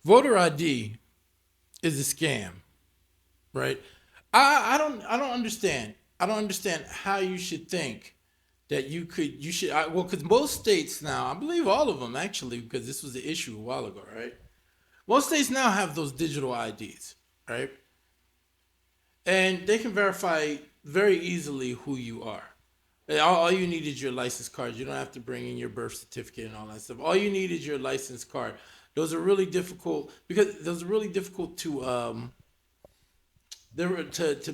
Voter ID is a scam, right? I don't understand. I don't understand how you should think that you should well, because most states now, I believe all of them actually, because this was the issue a while ago, right? Most states now have those digital IDs, right? And they can verify very easily who you are. All you need is your license card. You don't have to bring in your birth certificate and all that stuff. All you need is your license card. Those are really difficult because those are really difficult to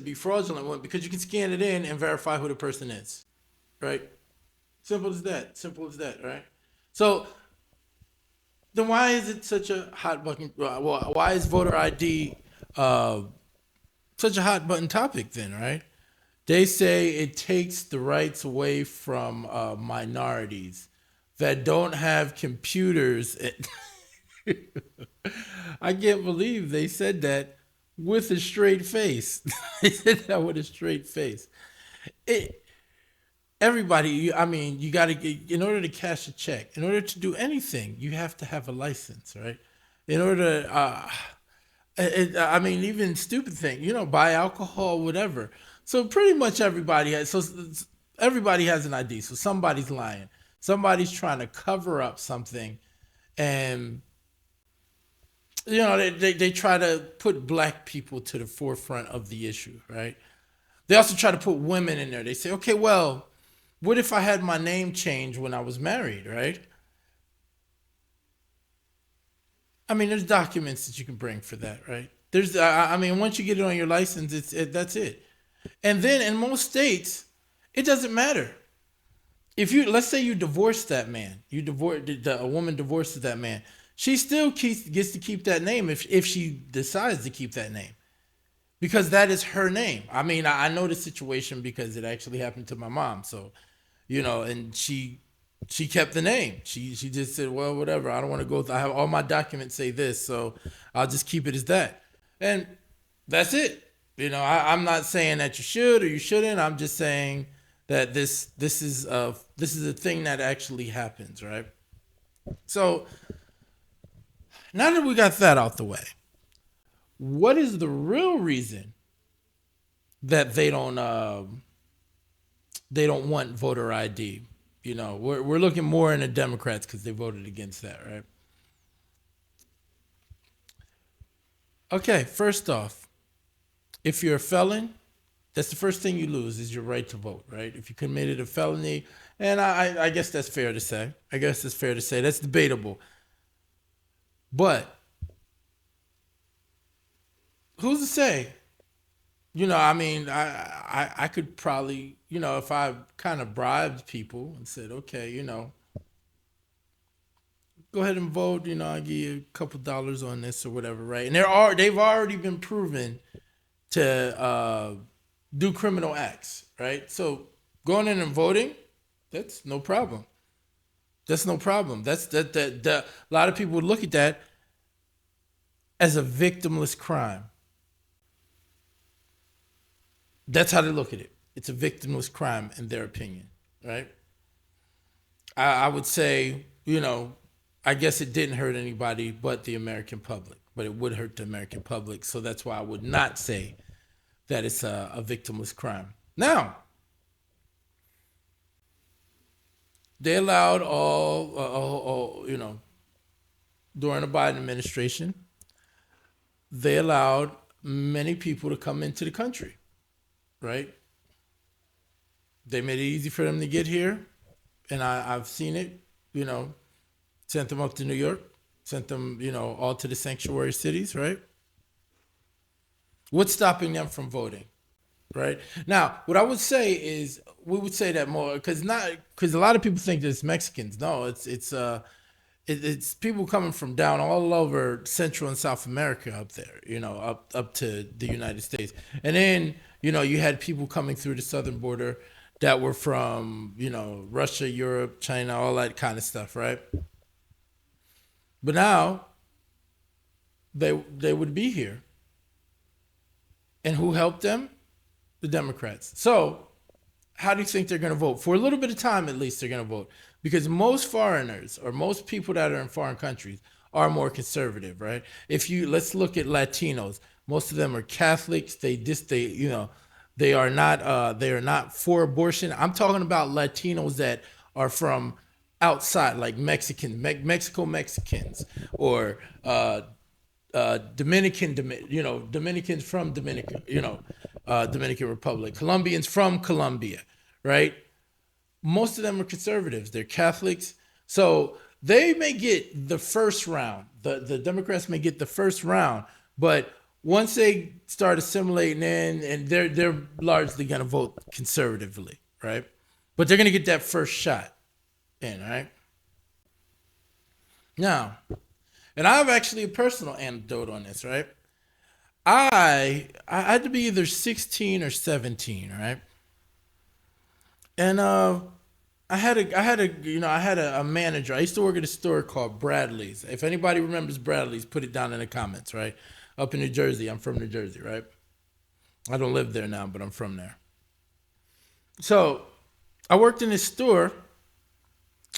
be fraudulent one because you can scan it in and verify who the person is, right? Simple as that. Simple as that, right? So then why is it such a hot button? Well, why is voter ID such a hot button topic then, right? They say it takes the rights away from minorities that don't have computers. I can't believe they said that with a straight face. They said that with a straight face. It, everybody, I mean, you got to get, in order to cash a check, in order to do anything, you have to have a license, right? In order to, I mean, even stupid thing, buy alcohol, whatever. So pretty much everybody has an ID. So somebody's lying. Somebody's trying to cover up something, and they try to put black people to the forefront of the issue, right? They also try to put women in there. They say, okay, well, what if I had my name changed when I was married, right? I mean, there's documents that you can bring for that, right? I mean, once you get it on your license, that's it. And then in most states, it doesn't matter. If you let's say you divorce that man, a woman divorces that man, she still gets to keep that name if she decides to keep that name because that is her name. I mean, I know the situation because it actually happened to my mom. So, and she kept the name. She just said, well, whatever. I don't want to go. I have all my documents say this, so I'll just keep it as that. And that's it. I'm not saying that you should or you shouldn't. I'm just saying that this is a thing that actually happens, right? So now that we got that out the way, what is the real reason that they don't want voter ID? We're looking more in the Democrats because they voted against that, right? Okay, first off, if you're a felon, that's the first thing you lose is your right to vote, right? If you committed a felony, and I guess that's fair to say. I guess that's fair to say. That's debatable. But who's to say? I mean, I could probably, if I kind of bribed people and said, okay, go ahead and vote, I'll give you a couple dollars on this or whatever, right? And they've already been proven to do criminal acts, right? So going in and voting, that's no problem. That's no problem. A lot of people would look at that as a victimless crime. That's how they look at it. It's a victimless crime in their opinion, right? I would say, I guess it didn't hurt anybody but the American public, but it would hurt the American public. So that's why I would not say that it's a victimless crime. Now, they allowed during the Biden administration, they allowed many people to come into the country, right? They made it easy for them to get here, and I've seen it. You know, sent them up to New York, sent them, all to the sanctuary cities, right? What's stopping them from voting, right? Now, what I would say is we would say that more because a lot of people think that it's Mexicans. No, it's people coming from down all over Central and South America up there, up to the United States, and then you had people coming through the southern border that were from Russia, Europe, China, all that kind of stuff, right? But now they would be here, and who helped them? The Democrats. So how do you think they're going to vote? For a little bit of time, at least, they're going to vote because most foreigners or most people that are in foreign countries are more conservative, right? If you let's look at Latinos, most of them are Catholics. They are not for abortion. I'm talking about Latinos that are from outside, like Mexicans, or Dominicans from Dominican Republic, Colombians from Colombia, right? Most of them are conservatives. They're Catholics. So they may get the first round. The Democrats may get the first round, but once they start assimilating in, and they're largely going to vote conservatively, right? But they're going to get that first shot in, right? Now, and I have actually a personal anecdote on this, right? I had to be either 16 or 17, right? And I had a manager. I used to work at a store called Bradley's. If anybody remembers Bradley's, put it down in the comments, right? Up in New Jersey. I'm from New Jersey, right? I don't live there now, but I'm from there. So I worked in this store.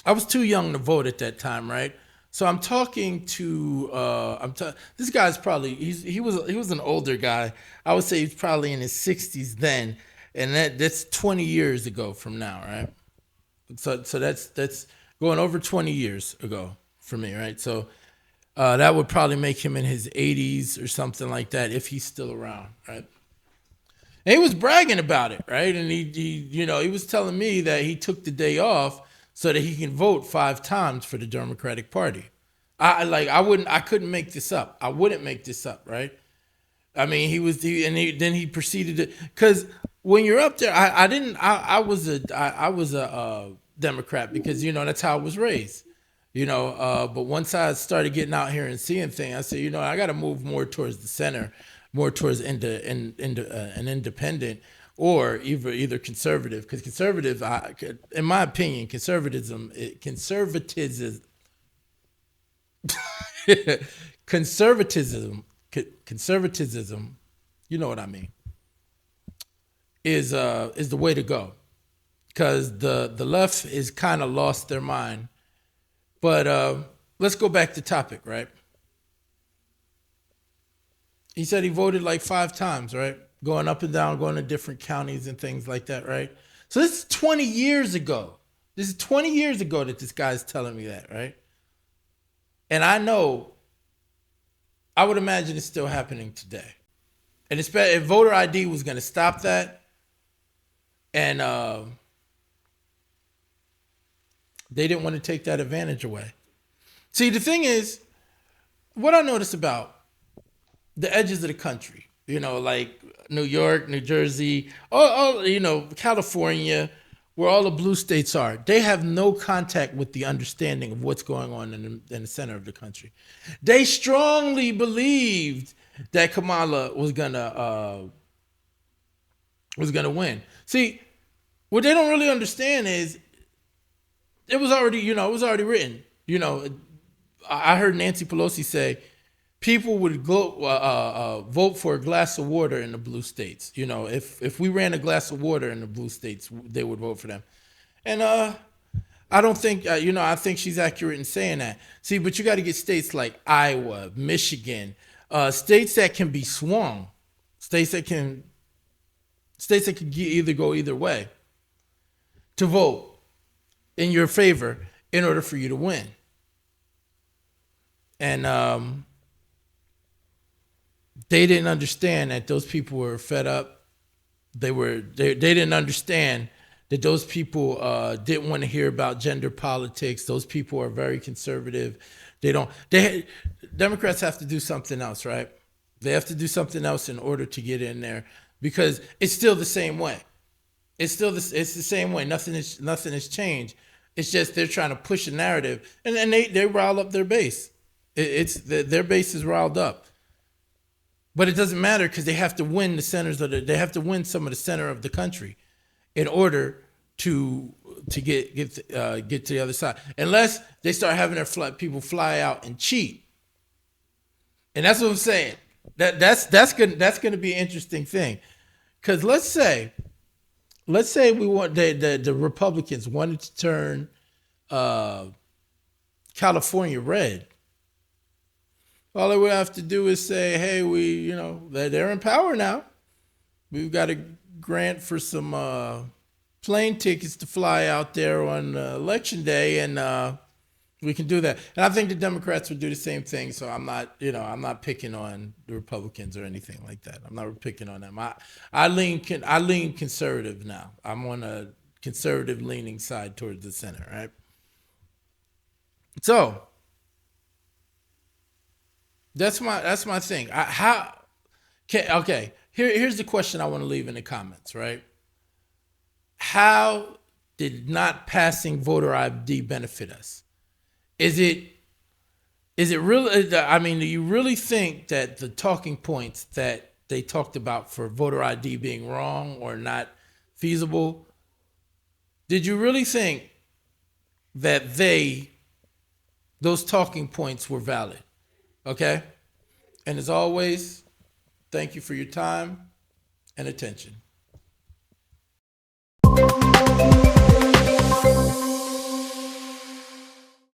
I was too young to vote at that time, right? So I'm talking to this guy's probably he was an older guy. I would say he's probably in his 60s then, and that's 20 years ago from now, right? So that's going over 20 years ago for me, right? So that would probably make him in his 80s or something like that if he's still around, right? And he was bragging about it, right? And he was telling me that he took the day off so that he can vote 5 times for the Democratic Party. I couldn't make this up. I wouldn't make this up, right? I mean, then he proceeded to, because when you're up there, I was a Democrat because that's how I was raised, But once I started getting out here and seeing things, I said, I got to move more towards the center, more towards an independent, or either conservative, because conservative, in my opinion, conservatism, conservatism, you know what I mean, is the way to go, because the left is kind of lost their mind. But let's go back to topic, right? He said he voted like 5 times, right? Going up and down, going to different counties and things like that, right? So this is 20 years ago. This is 20 years ago that this guy's telling me that, right? And I would imagine it's still happening today. And if voter ID was going to stop that, and they didn't want to take that advantage away. See, the thing is, what I notice about the edges of the country, like New York, New Jersey, California, where all the blue states are, they have no contact with the understanding of what's going on in the center of the country. They strongly believed that Kamala was gonna win. See, what they don't really understand is it was already written. I heard Nancy Pelosi say people would go vote for a glass of water in the blue states. If we ran a glass of water in the blue states, they would vote for them. And I don't think I think she's accurate in saying that. See, but you got to get states like Iowa, Michigan, states that can be swung, states that can either go either way to vote in your favor in order for you to win. And they didn't understand that those people were fed up. They didn't understand that those people didn't want to hear about gender politics. Those people are very conservative. Democrats have to do something else, right? They have to do something else in order to get in there, because it's still the same way. It's the same way. Nothing has changed. It's just they're trying to push a narrative, and they rile up their base. Their base is riled up. But it doesn't matter, because they have to win they have to win some of the center of the country in order to get to the other side. Unless they start having their people fly out and cheat. And that's what I'm saying. That's going to be an interesting thing. Because let's say we want the Republicans wanted to turn California red. All they would have to do is say, hey, they're in power now. We've got a grant for some plane tickets to fly out there on election day, and we can do that. And I think the Democrats would do the same thing. So I'm not picking on the Republicans or anything like that. I'm not picking on them. I lean conservative now. I'm on a conservative leaning side towards the center, right? So that's my thing. Okay. Here's the question I want to leave in the comments, right? How did not passing voter ID benefit us? Is it really? I mean, do you really think that the talking points that they talked about for voter ID being wrong or not feasible? Did you really think that those talking points were valid? Okay. And as always, thank you for your time and attention.